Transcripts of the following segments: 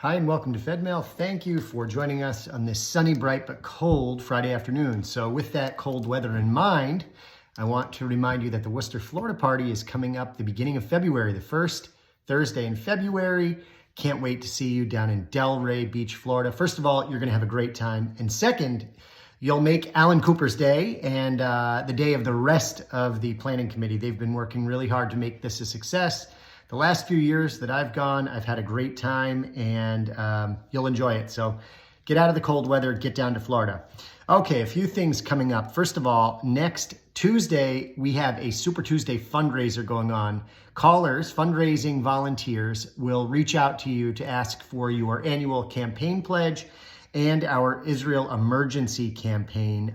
Hi and welcome to Fedmail. Thank you for joining us on this sunny, bright, but cold Friday afternoon. So with that cold weather in mind, I want to remind you that the Worcester, Florida party is coming up the beginning of February, the first Thursday in February. Can't wait to see you down in Delray Beach, Florida. First of all, you're gonna have a great time. And second, you'll make Alan Cooper's day and the day of the rest of the planning committee. They've been working really hard to make this a success. The last few years that I've gone, I've had a great time and you'll enjoy it. So get out of the cold weather, get down to Florida. Okay, a few things coming up. First of all, next Tuesday, we have a Super Tuesday fundraiser going on. Callers, fundraising volunteers will reach out to you to ask for your annual campaign pledge and our Israel emergency campaign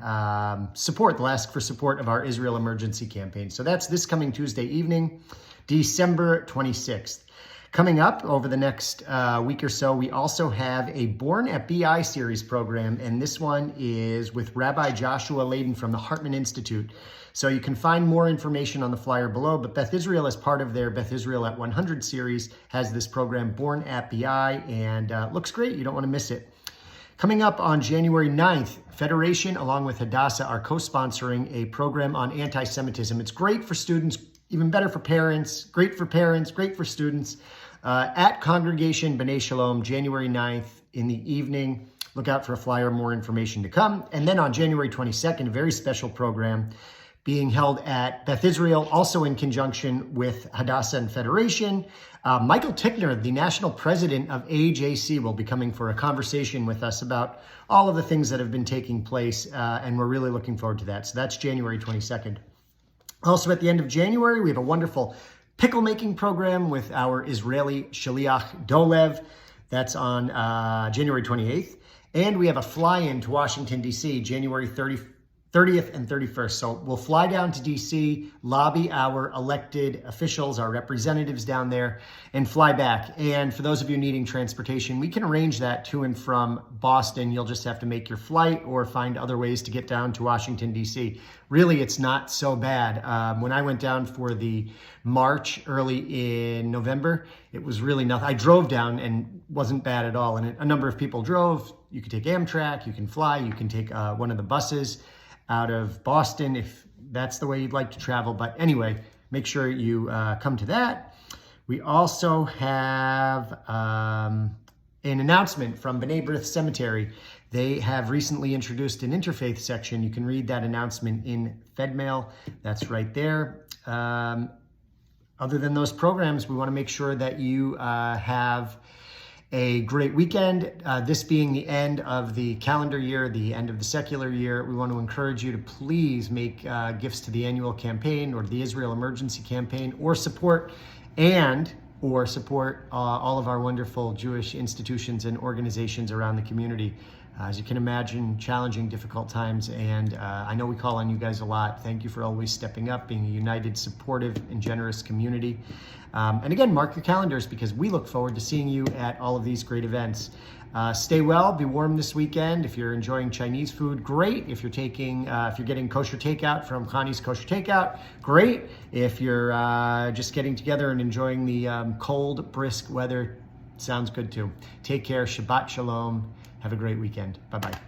support. They'll ask for support of our Israel emergency campaign. So that's this coming Tuesday evening, December 26th. Coming up over the next week or so, we also have a Born at BI series program, and this one is with Rabbi Joshua Layden from the Hartman Institute. So you can find more information on the flyer below, but Beth Israel, as part of their Beth Israel at 100 series, has this program, Born at BI, and looks great. You don't want to miss it. Coming up on January 9th, Federation, along with Hadassah, are co-sponsoring a program on anti-Semitism. It's great for students, even better for parents, great for students. At Congregation B'nai Shalom, January 9th in the evening. Look out for a flyer, more information to come. And then on January 22nd, a very special program being held at Beth Israel, also in conjunction with Hadassah and Federation. Michael Tickner, the national president of AJC, will be coming for a conversation with us about all of the things that have been taking place, and we're really looking forward to that. So that's January 22nd. Also at the end of January, we have a wonderful pickle making program with our Israeli Shaliach Dolev. That's on January 28th. And we have a fly-in to Washington, D.C., January 30th and 31st. So we'll fly down to DC, lobby our elected officials, our representatives down there, and fly back. And for those of you needing transportation, we can arrange that to and from Boston. You'll just have to make your flight or find other ways to get down to Washington, DC. Really, it's not so bad. When I went down for the march early in November, it was really nothing. I drove down and wasn't bad at all. And a number of people drove. You could take Amtrak, you can fly, you can take one of the buses out of Boston if that's the way you'd like to travel. But anyway, make sure you come to that. We also have an announcement from B'nai B'rith Cemetery. They have recently introduced an interfaith section. You can read that announcement in Fedmail. That's right there. Other than those programs, we want to make sure that you have a great weekend. This being the end of the calendar year, the end of the secular year, we want to encourage you to please make gifts to the annual campaign or the Israel Emergency Campaign, or support all of our wonderful Jewish institutions and organizations around the community. As you can imagine, challenging, difficult times, and I know we call on you guys a lot. Thank you for always stepping up, being a united, supportive, and generous community. And again, mark your calendars because we look forward to seeing you at all of these great events. Stay well, be warm this weekend. If you're enjoying Chinese food, great. If you're getting kosher takeout from Connie's Kosher Takeout, great. If you're just getting together and enjoying the cold, brisk weather, sounds good too. Take care, Shabbat Shalom. Have a great weekend. Bye-bye.